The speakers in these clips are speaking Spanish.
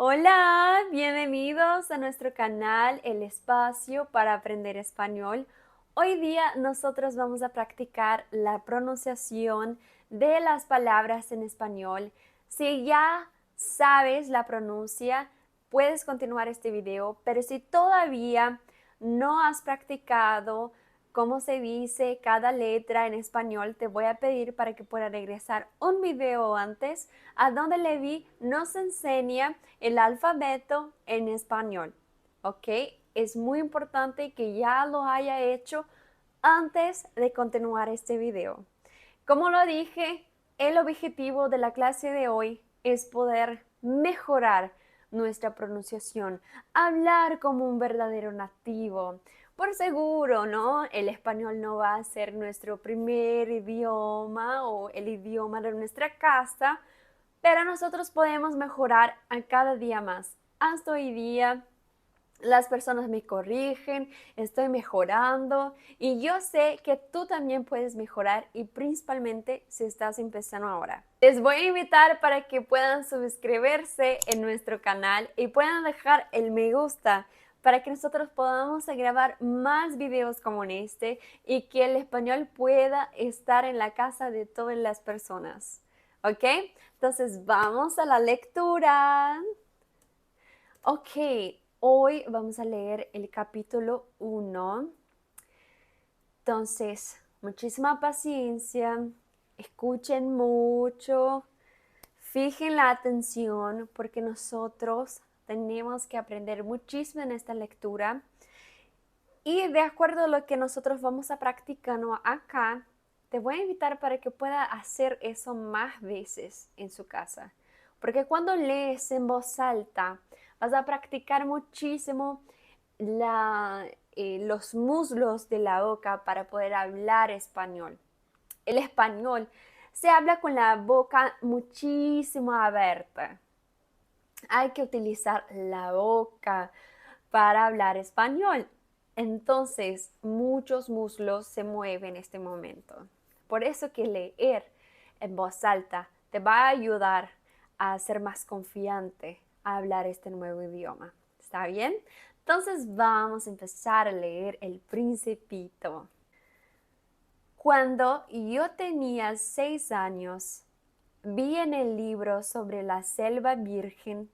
Hola, bienvenidos a nuestro canal El Espacio para Aprender Español. Hoy día nosotros vamos a practicar la pronunciación de las palabras en español. Si ya sabes la pronuncia, puedes continuar este video, pero si todavía no has practicado cómo se dice cada letra en español, te voy a pedir para que puedas regresar un video antes a donde Levi nos enseña el alfabeto en español. ¿Ok? Es muy importante que ya lo haya hecho antes de continuar este video. Como lo dije, el objetivo de la clase de hoy es poder mejorar nuestra pronunciación, hablar como un verdadero nativo. Por seguro, ¿no? El español no va a ser nuestro primer idioma o el idioma de nuestra casa, pero nosotros podemos mejorar a cada día más. Hasta hoy día las personas me corrigen, estoy mejorando y yo sé que tú también puedes mejorar y principalmente si estás empezando ahora. Les voy a invitar para que puedan suscribirse en nuestro canal y puedan dejar el me gusta para que nosotros podamos grabar más videos como este y que el español pueda estar en la casa de todas las personas. ¿Ok? Entonces vamos a la lectura. Ok, hoy vamos a leer el capítulo 1. Entonces, muchísima paciencia, escuchen mucho, fijen la atención porque nosotros tenemos que aprender muchísimo en esta lectura. Y de acuerdo a lo que nosotros vamos a practicando acá, te voy a invitar para que pueda hacer eso más veces en su casa. Porque cuando lees en voz alta, vas a practicar muchísimo los muslos de la boca para poder hablar español. El español se habla con la boca muchísimo abierta. Hay que utilizar la boca para hablar español. Entonces, muchos muslos se mueven en este momento. Por eso que leer en voz alta te va a ayudar a ser más confiante a hablar este nuevo idioma. ¿Está bien? Entonces vamos a empezar a leer El Principito. Cuando yo tenía 6 años, vi en el libro sobre la selva virgen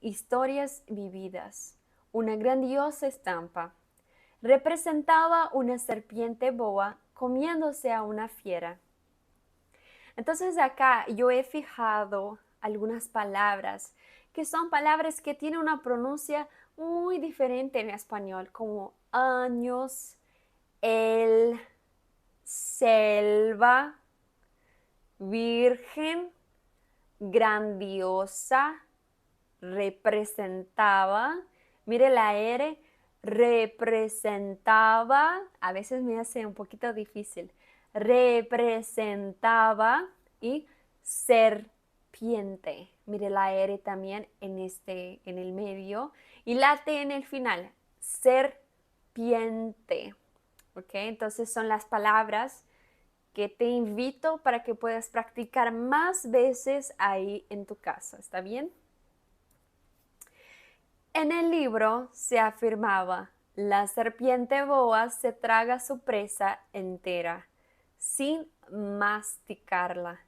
Historias vividas, una grandiosa estampa. Representaba una serpiente boa comiéndose a una fiera. Entonces acá yo he fijado algunas palabras que son palabras que tienen una pronuncia muy diferente en español, como años, el, selva, virgen, grandiosa, representaba, mire la R, representaba, a veces me hace un poquito difícil, representaba y serpiente. Mire la R también en el medio y la T en el final, serpiente. ¿Ok? Entonces son las palabras que te invito para que puedas practicar más veces ahí en tu casa. ¿Está bien? En el libro se afirmaba, la serpiente boa se traga su presa entera, sin masticarla.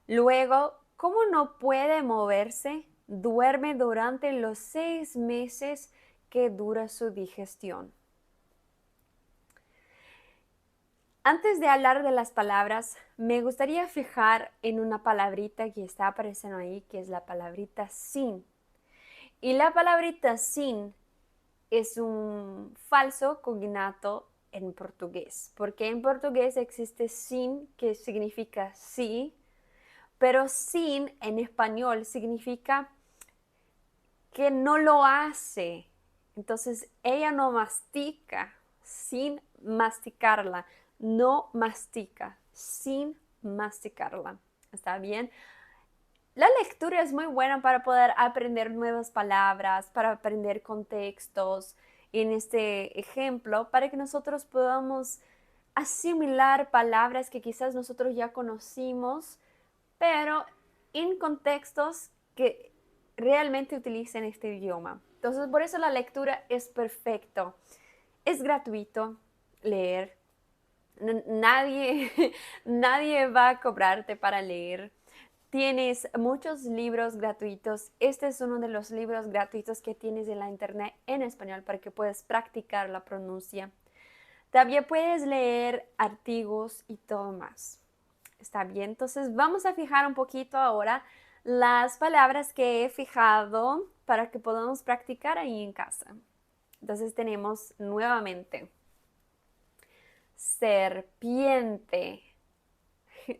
Luego, como no puede moverse, duerme durante los 6 meses que dura su digestión. Antes de hablar de las palabras, me gustaría fijar en una palabrita que está apareciendo ahí, que es la palabrita sin. Y la palabrita sin es un falso cognato en portugués, porque en portugués existe sin, que significa sí, pero sin en español significa que no lo hace. Entonces ella no mastica sin masticarla, no mastica sin masticarla. ¿Está bien? La lectura es muy buena para poder aprender nuevas palabras, para aprender contextos. En este ejemplo, para que nosotros podamos asimilar palabras que quizás nosotros ya conocimos, pero en contextos que realmente utilicen este idioma. Entonces, por eso la lectura es perfecto. Es gratuito leer. Nadie, nadie va a cobrarte para leer. Tienes muchos libros gratuitos. Este es uno de los libros gratuitos que tienes en la internet en español para que puedas practicar la pronuncia. También puedes leer artículos y todo más. ¿Está bien? Entonces vamos a fijar un poquito ahora las palabras que he fijado para que podamos practicar ahí en casa. Entonces tenemos nuevamente serpiente.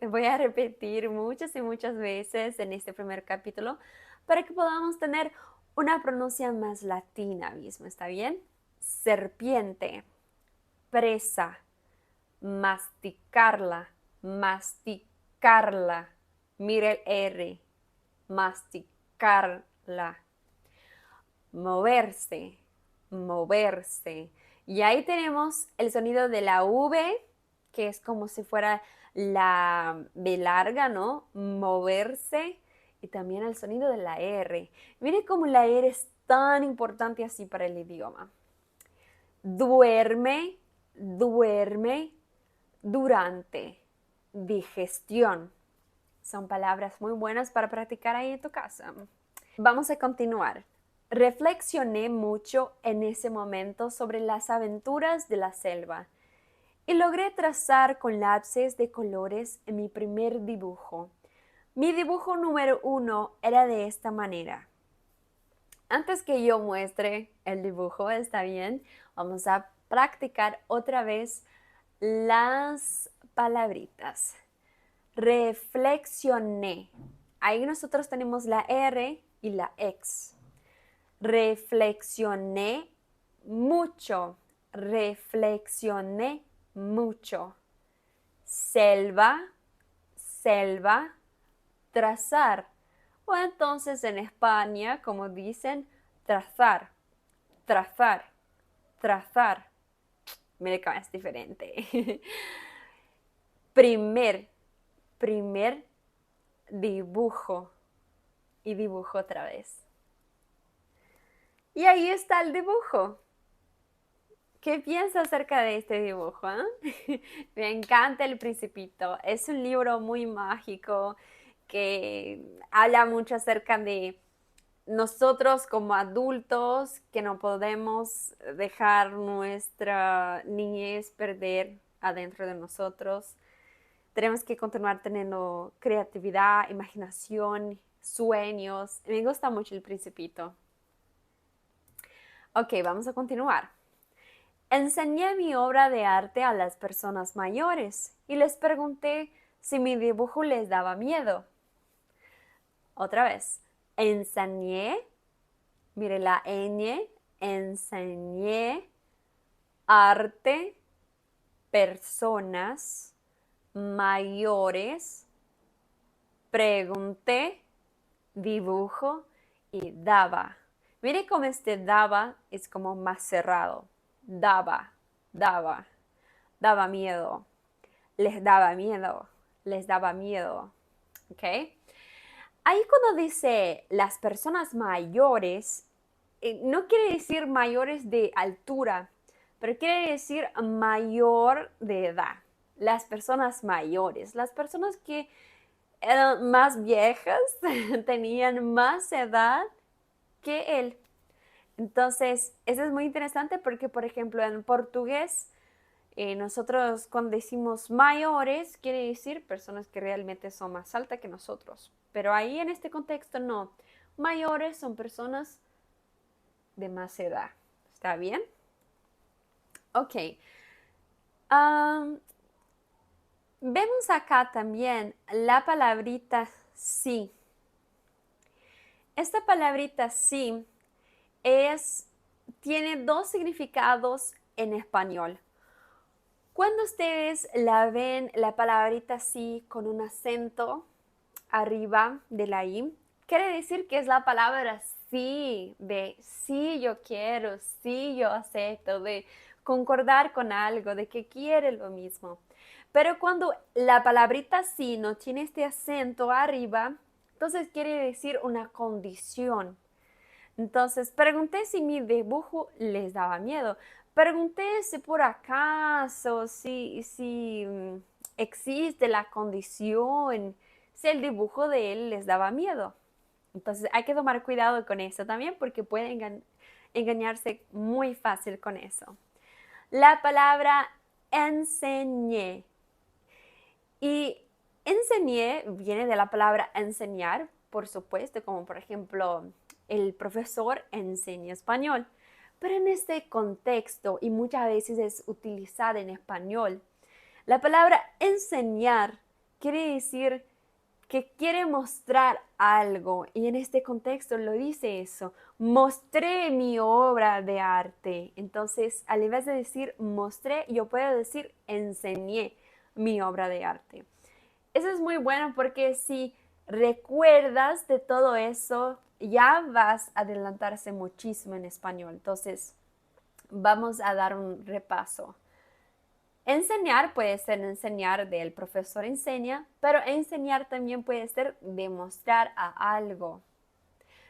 Voy a repetir muchas y muchas veces en este primer capítulo para que podamos tener una pronuncia más latina mismo, ¿está bien? Serpiente, presa, masticarla, masticarla. Mire el R, masticarla. Moverse, moverse. Y ahí tenemos el sonido de la V, que es como si fuera la B larga, ¿no? Moverse. Y también el sonido de la R. Mire cómo la R es tan importante así para el idioma. Duerme, duerme, durante, digestión. Son palabras muy buenas para practicar ahí en tu casa. Vamos a continuar. Reflexioné mucho en ese momento sobre las aventuras de la selva y logré trazar con lápices de colores mi primer dibujo. Mi dibujo número 1 era de esta manera. Antes que yo muestre el dibujo, ¿está bien? Vamos a practicar otra vez las palabritas. Reflexioné. Ahí nosotros tenemos la R y la X. Reflexioné mucho. Reflexioné mucho. Selva, selva, trazar. O entonces en España, como dicen, trazar, trazar, trazar. Mire cómo es diferente. Primer dibujo. Y dibujo otra vez. Y ahí está el dibujo. ¿Qué piensas acerca de este dibujo? Me encanta El Principito. Es un libro muy mágico que habla mucho acerca de nosotros como adultos que no podemos dejar nuestra niñez perder adentro de nosotros. Tenemos que continuar teniendo creatividad, imaginación, sueños. Me gusta mucho El Principito. Ok, vamos a continuar. Enseñé mi obra de arte a las personas mayores y les pregunté si mi dibujo les daba miedo. Otra vez, enseñé, mire la ñ, enseñé arte, personas mayores, pregunté, dibujo y daba. Mire cómo este daba es como más cerrado. Daba, daba, daba miedo, les daba miedo, les daba miedo. ¿Ok? Ahí cuando dice las personas mayores, no quiere decir mayores de altura, pero quiere decir mayor de edad. Las personas mayores, las personas que eran más viejas, tenían más edad que él. Entonces, eso es muy interesante porque, por ejemplo, en portugués, nosotros cuando decimos mayores, quiere decir personas que realmente son más altas que nosotros. Pero ahí en este contexto no. Mayores son personas de más edad. ¿Está bien? Ok. Vemos acá también la palabrita sí. Esta palabrita sí tiene dos significados en español. Cuando ustedes la ven, la palabrita sí con un acento arriba de la i, quiere decir que es la palabra sí, de sí yo quiero, sí yo acepto, de concordar con algo, de que quiere lo mismo. Pero cuando la palabrita sí no tiene este acento arriba, Entonces quiere decir una condición. Entonces pregunté si mi dibujo les daba miedo. Pregunté si por acaso, si existe la condición, si el dibujo de él les daba miedo. Entonces hay que tomar cuidado con eso también porque pueden engañarse muy fácil con eso. La palabra enseñé. Y enseñé viene de la palabra enseñar, por supuesto, como por ejemplo el profesor enseña español. Pero en este contexto, y muchas veces es utilizada en español, la palabra enseñar quiere decir que quiere mostrar algo. Y en este contexto lo dice eso. Mostré mi obra de arte. Entonces, al invés de decir mostré, yo puedo decir enseñé mi obra de arte. Eso es muy bueno porque si recuerdas de todo eso, ya vas a adelantarse muchísimo en español. Entonces, vamos a dar un repaso. Enseñar puede ser enseñar del profesor enseña, pero enseñar también puede ser demostrar a algo,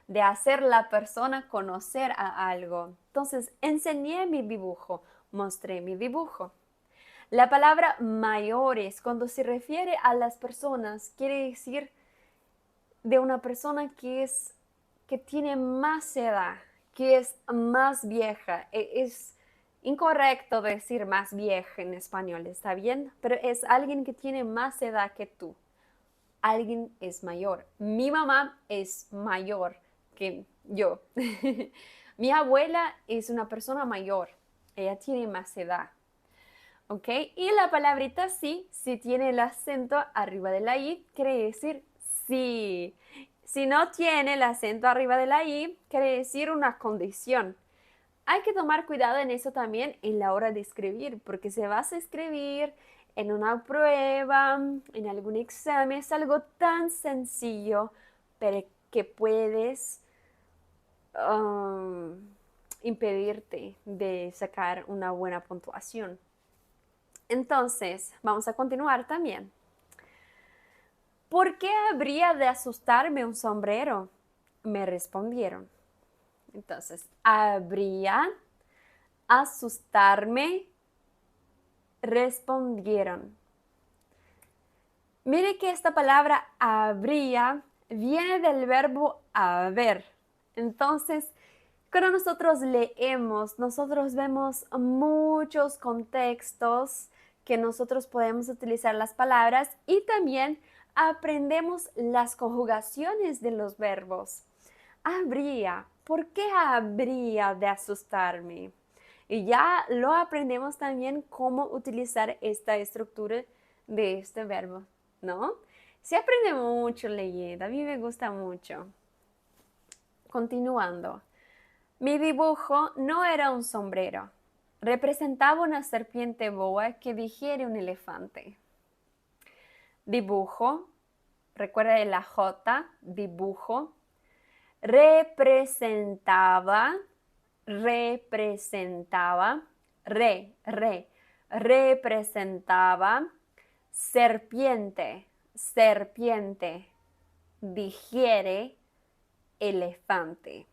de hacer la persona conocer a algo. Entonces, enseñé mi dibujo, mostré mi dibujo. La palabra mayores, cuando se refiere a las personas, quiere decir de una persona que tiene más edad, que es más vieja. Es incorrecto decir más vieja en español, ¿está bien? Pero es alguien que tiene más edad que tú. Alguien es mayor. Mi mamá es mayor que yo. Mi abuela es una persona mayor. Ella tiene más edad. ¿Ok? Y la palabrita sí, si tiene el acento arriba de la I, quiere decir sí. Si no tiene el acento arriba de la I, quiere decir una condición. Hay que tomar cuidado en eso también en la hora de escribir, porque si vas a escribir en una prueba, en algún examen, es algo tan sencillo, pero que puedes impedirte de sacar una buena puntuación. Entonces, vamos a continuar también. ¿Por qué habría de asustarme un sombrero? Me respondieron. Entonces, habría, asustarme, respondieron. Mire que esta palabra habría viene del verbo haber. Entonces, cuando nosotros leemos, nosotros vemos muchos contextos que nosotros podemos utilizar las palabras y también aprendemos las conjugaciones de los verbos. Habría, ¿por qué habría de asustarme? Y ya lo aprendemos también cómo utilizar esta estructura de este verbo, ¿no? Se aprende mucho leyendo, a mí me gusta mucho. Continuando. Mi dibujo no era un sombrero. Representaba una serpiente boa que digiere un elefante. Dibujo, recuerda de la J, dibujo. Representaba, representaba, serpiente, digiere, elefante.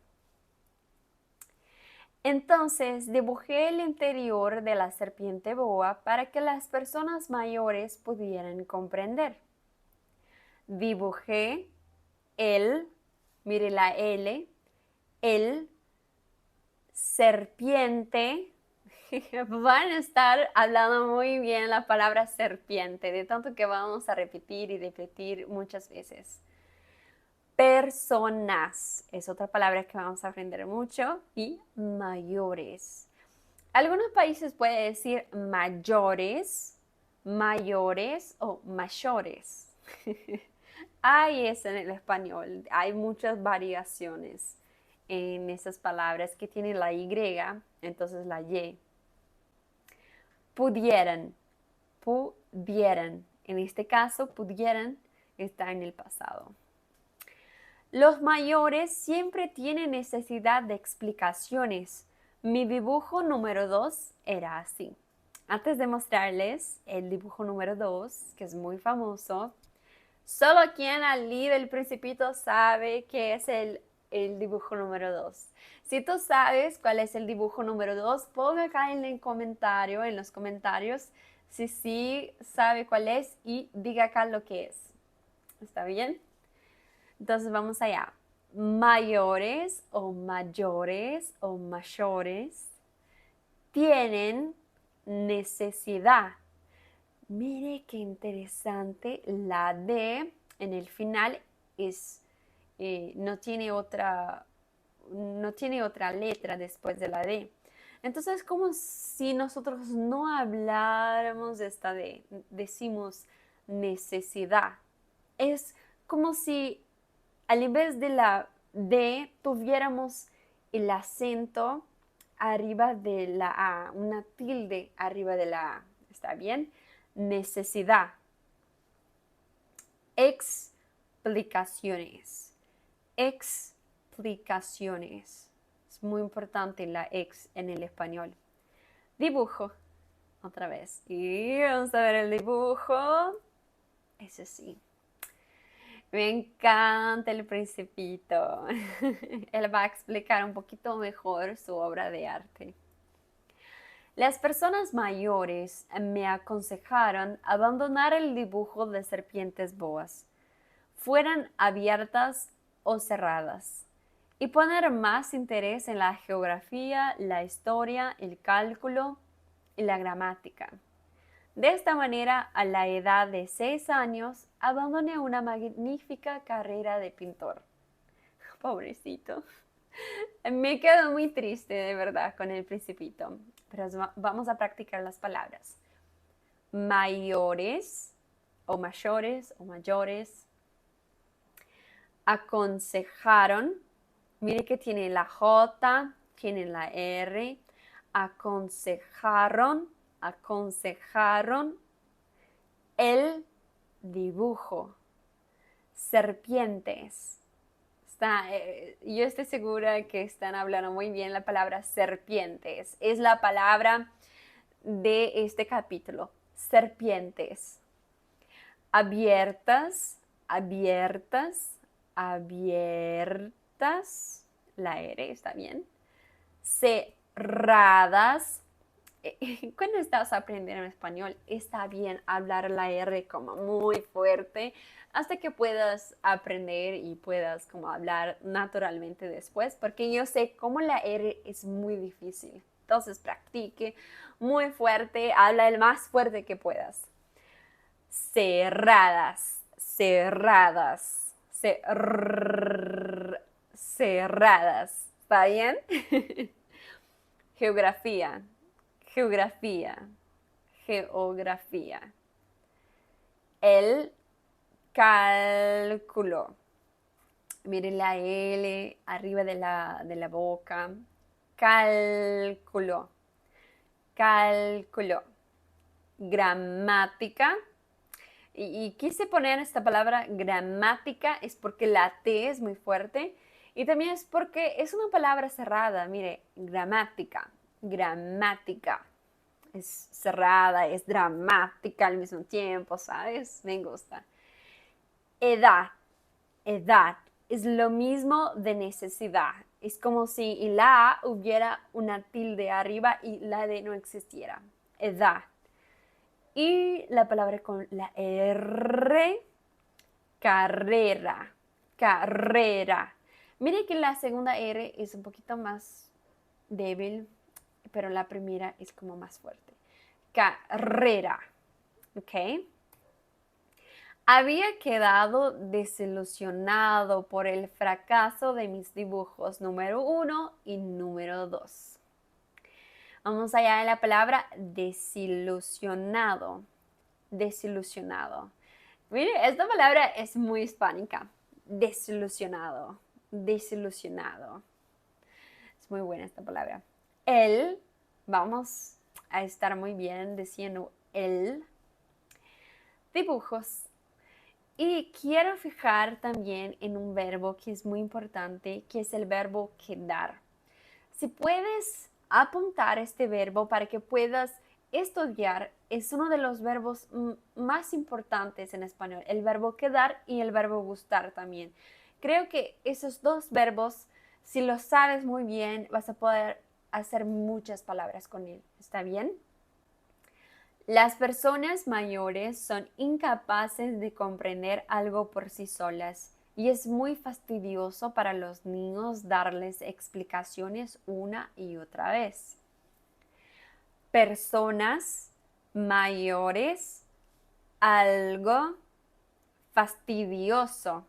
Entonces dibujé el interior de la serpiente boa para que las personas mayores pudieran comprender. Dibujé el, mire la L, el serpiente. Van a estar hablando muy bien la palabra serpiente, de tanto que vamos a repetir y repetir muchas veces. Personas es otra palabra que vamos a aprender mucho. Y mayores. Algunos países pueden decir mayores, mayores o mayores. Hay eso en el español. Hay muchas variaciones en esas palabras que tienen la Y, entonces la Y. Pudieran, pudieran. En este caso, pudieran está en el pasado. Los mayores siempre tienen necesidad de explicaciones. Mi dibujo número 2 era así. Antes de mostrarles el dibujo número 2, que es muy famoso, Solo quien al leer el Principito sabe qué es el dibujo número 2. Si tú sabes cuál es el dibujo número 2, ponga acá en los comentarios, si sí sabe cuál es y diga acá lo que es. ¿Está bien? Entonces vamos allá. Mayores o mayores tienen necesidad. Mire qué interesante, la D en el final no tiene otra letra después de la D. Entonces es como si nosotros no habláramos de esta D, decimos necesidad. Es como si al invés de la D tuviéramos el acento arriba de la A, una tilde arriba de la A. ¿Está bien? Necesidad. Explicaciones. Explicaciones. Es muy importante la ex en el español. Dibujo. Otra vez. Y vamos a ver el dibujo. Ese sí. Me encanta el Principito. Él va a explicar un poquito mejor su obra de arte. Las personas mayores me aconsejaron abandonar el dibujo de serpientes boas, fueran abiertas o cerradas, y poner más interés en la geografía, la historia, el cálculo y la gramática. De esta manera, a la edad de 6 años, abandoné una magnífica carrera de pintor. Pobrecito. Me quedo muy triste, de verdad, con el Principito. Pero vamos a practicar las palabras. Mayores o mayores. Aconsejaron. Mire que tiene la J, tiene la R. Aconsejaron el dibujo. Serpientes. Yo estoy segura que están hablando muy bien la palabra serpientes. Es la palabra de este capítulo. Serpientes. Abiertas. La R, ¿está bien? Cerradas. Cuando estás aprendiendo español, está bien hablar la R como muy fuerte hasta que puedas aprender y puedas como hablar naturalmente después, porque yo sé cómo la R es muy difícil. Entonces practique muy fuerte, habla el más fuerte que puedas. Cerradas. ¿Está bien? Geografía. El cálculo. Miren la L arriba de la boca. Cálculo. Gramática. Y quise poner esta palabra gramática es porque la T es muy fuerte y también es porque es una palabra cerrada. Mire, gramática. Es cerrada, es dramática al mismo tiempo, ¿sabes? Me gusta. Edad. Es lo mismo de necesidad. Es como si en la A hubiera una tilde arriba y la D no existiera. Edad. Y la palabra con la R, carrera. Mire que la segunda R es un poquito más débil, pero la primera es como más fuerte. Carrera. ¿Ok? Había quedado desilusionado por el fracaso de mis dibujos número 1 y número 2. Vamos allá en la palabra desilusionado. Mire, esta palabra es muy hispánica. Desilusionado. Es muy buena esta palabra. Vamos a estar muy bien diciendo dibujos. Y quiero fijar también en un verbo que es muy importante, que es el verbo quedar. Si puedes apuntar este verbo para que puedas estudiar es uno de los verbos más importantes en español, el verbo quedar y el verbo gustar también. Creo que esos dos verbos, si los sabes muy bien, vas a poder hacer muchas palabras con él. ¿Está bien? Las personas mayores son incapaces de comprender algo por sí solas y es muy fastidioso para los niños darles explicaciones una y otra vez. Personas mayores, algo fastidioso.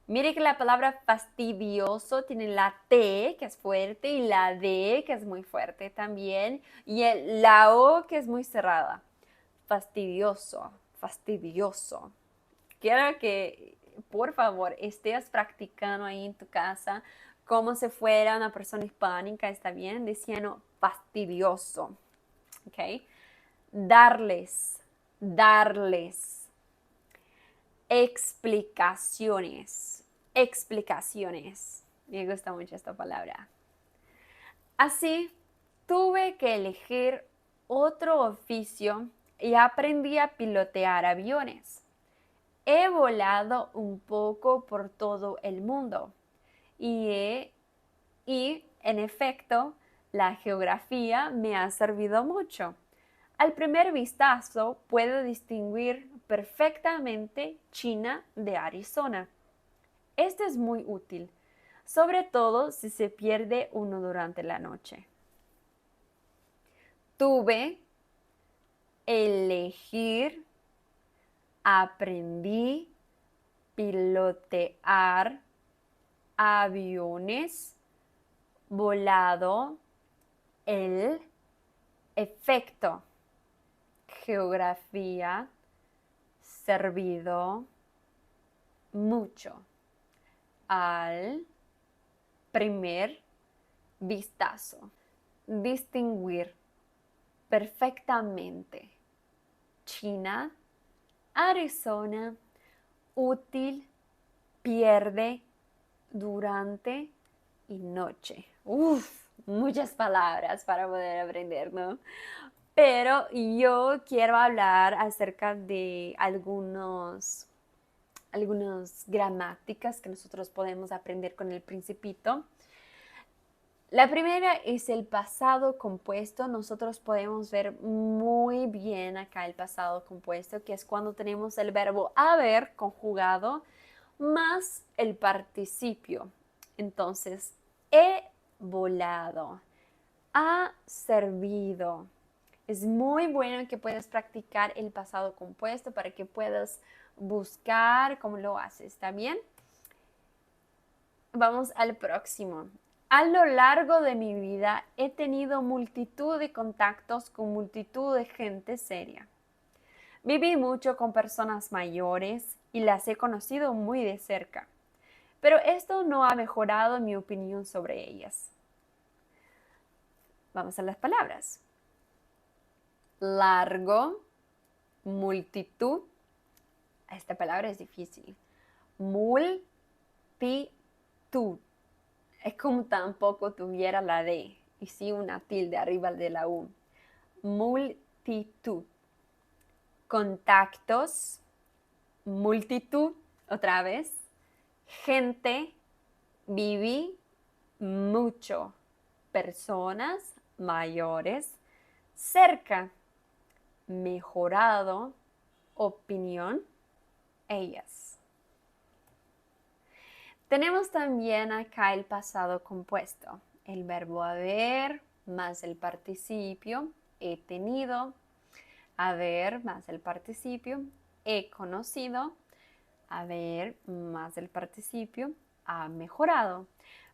Mire que la palabra fastidioso tiene la T, que es fuerte, y la D, que es muy fuerte también, y la O, que es muy cerrada. Fastidioso, fastidioso. Quiero que, por favor, estés practicando ahí en tu casa como si fuera una persona hispánica, ¿está bien? Diciendo fastidioso. ¿Ok? Darles, darles. Explicaciones, explicaciones. Me gusta mucho esta palabra. Así, tuve que elegir otro oficio y aprendí a pilotear aviones. He volado un poco por todo el mundo y en efecto, la geografía me ha servido mucho. Al primer vistazo puedo distinguir perfectamente China de Arizona. Este es muy útil, sobre todo si se pierde uno durante la noche. Tuve, elegir, aprendí, pilotear, aviones, volado, el, efecto, geografía, servido, mucho, al primer vistazo, distinguir perfectamente, China, Arizona, útil, pierde, durante y noche. Uf, muchas palabras para poder aprender, ¿no? Pero yo quiero hablar acerca de algunas gramáticas que nosotros podemos aprender con el Principito. La primera es el pasado compuesto. Nosotros podemos ver muy bien acá el pasado compuesto, que es cuando tenemos el verbo haber conjugado más el participio. Entonces, he volado, ha servido. Es muy bueno que puedas practicar el pasado compuesto para que puedas buscar cómo lo haces. ¿Está bien? Vamos al próximo. A lo largo de mi vida he tenido multitud de contactos con multitud de gente seria. Viví mucho con personas mayores y las he conocido muy de cerca, pero esto no ha mejorado mi opinión sobre ellas. Vamos a las palabras. Largo, multitud. Esta palabra es difícil. Multitud. Es como tampoco tuviera la D y sí una tilde arriba de la U. Multitud. Contactos. Multitud. Otra vez. Gente. Viví mucho. Personas mayores. Cerca. Mejorado. Opinión. Ellas. Tenemos también acá el pasado compuesto, el verbo haber más el participio, he tenido, haber más el participio, he conocido, haber más el participio, ha mejorado.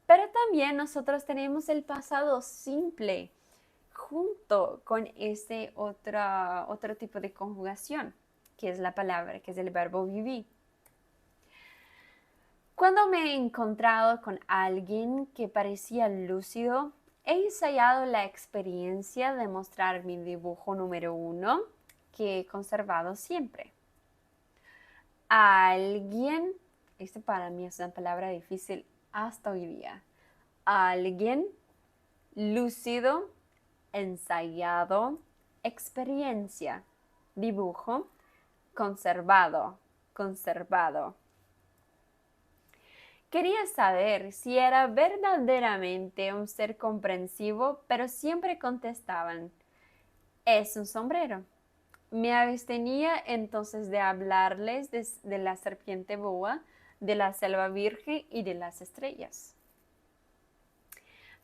Pero también nosotros tenemos el pasado simple junto con ese otro tipo de conjugación, que es la palabra, que es el verbo vivir. Cuando me he encontrado con alguien que parecía lúcido, he ensayado la experiencia de mostrar mi dibujo número 1 que he conservado siempre. Alguien, esto para mí es una palabra difícil hasta hoy día. Alguien lúcido, ensayado, experiencia. Dibujo, conservado, conservado. Quería saber si era verdaderamente un ser comprensivo, pero siempre contestaban, es un sombrero. Me abstenía entonces de hablarles de la serpiente boa, de la selva virgen y de las estrellas.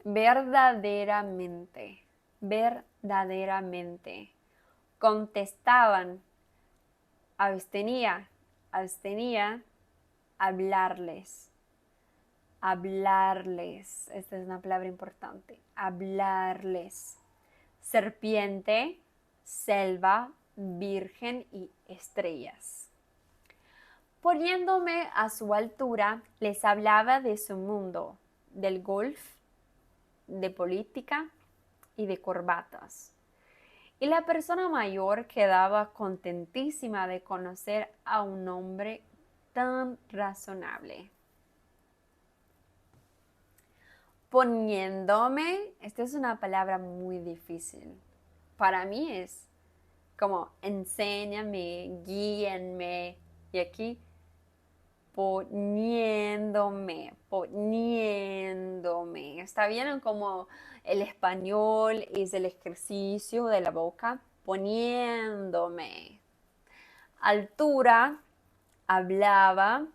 Verdaderamente, verdaderamente. Contestaban, abstenía, hablarles. Hablarles, esta es una palabra importante, hablarles. Serpiente, selva, virgen y estrellas. Poniéndome a su altura, les hablaba de su mundo, del golf, de política y de corbatas. Y la persona mayor quedaba contentísima de conocer a un hombre tan razonable. Poniéndome, esta es una palabra muy difícil. Para mí es como enséñame, guíenme. Y aquí poniéndome. ¿Está bien? Como el español es el ejercicio de la boca. Poniéndome. Altura, hablaba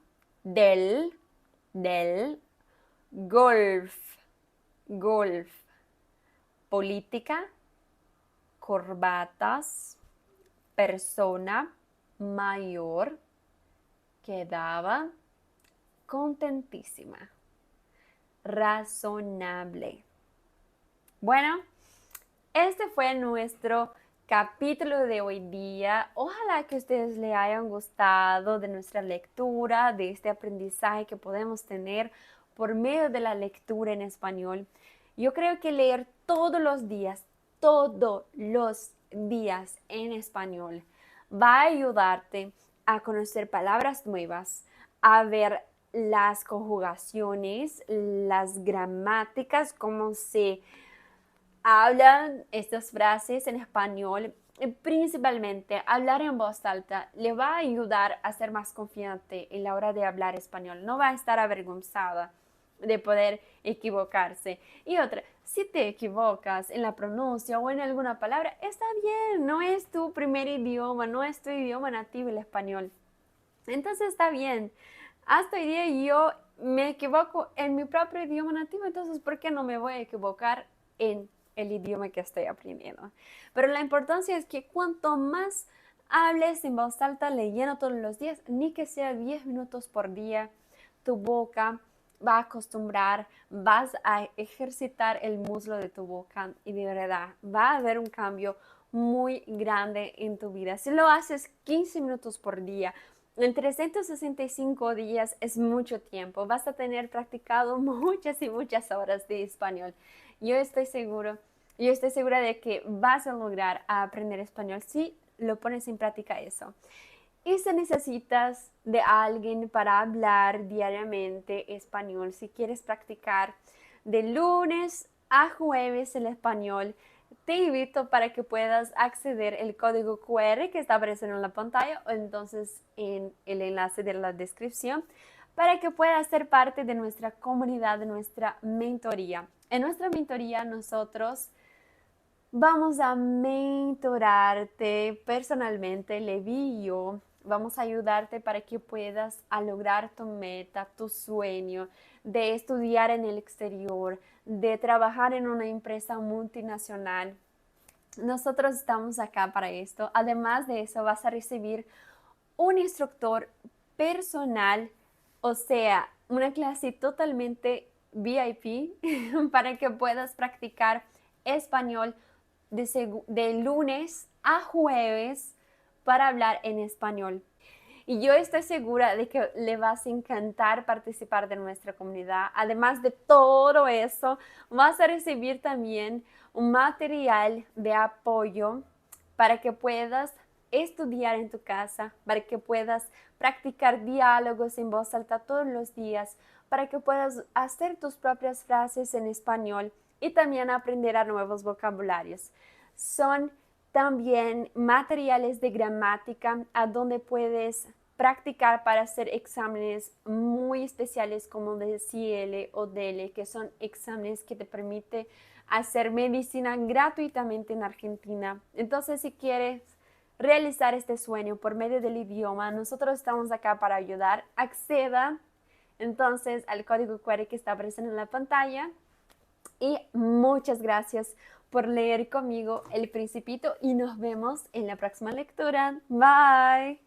del golf. Política, corbatas, persona mayor, quedaba contentísima, razonable. Bueno, este fue nuestro capítulo de hoy día. Ojalá que a ustedes les hayan gustado de nuestra lectura, de este aprendizaje que podemos tener por medio de la lectura en español. Yo creo que leer todos los días en español va a ayudarte a conocer palabras nuevas, a ver las conjugaciones, las gramáticas, cómo se hablan estas frases en español. Principalmente, hablar en voz alta le va a ayudar a ser más confiante en la hora de hablar español. No va a estar avergonzada de poder equivocarse. Y otra, si te equivocas en la pronuncia o en alguna palabra, está bien, no es tu primer idioma, no es tu idioma nativo el español. Entonces está bien. Hasta hoy día yo me equivoco en mi propio idioma nativo, entonces ¿por qué no me voy a equivocar en el idioma que estoy aprendiendo? Pero la importancia es que cuanto más hables en voz alta leyendo todos los días, ni que sea 10 minutos por día, tu boca va a acostumbrar, vas a ejercitar el muslo de tu boca y de verdad va a haber un cambio muy grande en tu vida. Si lo haces 15 minutos por día, en 365 días es mucho tiempo. Vas a tener practicado muchas y muchas horas de español. Yo estoy segura de que vas a lograr aprender español si lo pones en práctica eso. Y si necesitas de alguien para hablar diariamente español, si quieres practicar de lunes a jueves el español, te invito para que puedas acceder al código QR que está apareciendo en la pantalla o entonces en el enlace de la descripción para que puedas ser parte de nuestra comunidad, de nuestra mentoría. En nuestra mentoría nosotros vamos a mentorarte personalmente, Levi y yo. Vamos a ayudarte para que puedas lograr tu meta, tu sueño de estudiar en el exterior, de trabajar en una empresa multinacional. Nosotros estamos acá para esto. Además de eso, vas a recibir un instructor personal, o sea, una clase totalmente VIP para que puedas practicar español de lunes a jueves para hablar en español. Y yo estoy segura de que le vas a encantar participar de nuestra comunidad. Además de todo eso, vas a recibir también un material de apoyo para que puedas estudiar en tu casa, para que puedas practicar diálogos en voz alta todos los días, para que puedas hacer tus propias frases en español y también aprender a nuevos vocabularios. Son también materiales de gramática a donde puedes practicar para hacer exámenes muy especiales como de CL o DL, que son exámenes que te permiten hacer medicina gratuitamente en Argentina. Entonces, si quieres realizar este sueño por medio del idioma, nosotros estamos acá para ayudar. Acceda entonces al código QR que está apareciendo en la pantalla y muchas gracias por leer conmigo El Principito y nos vemos en la próxima lectura. Bye.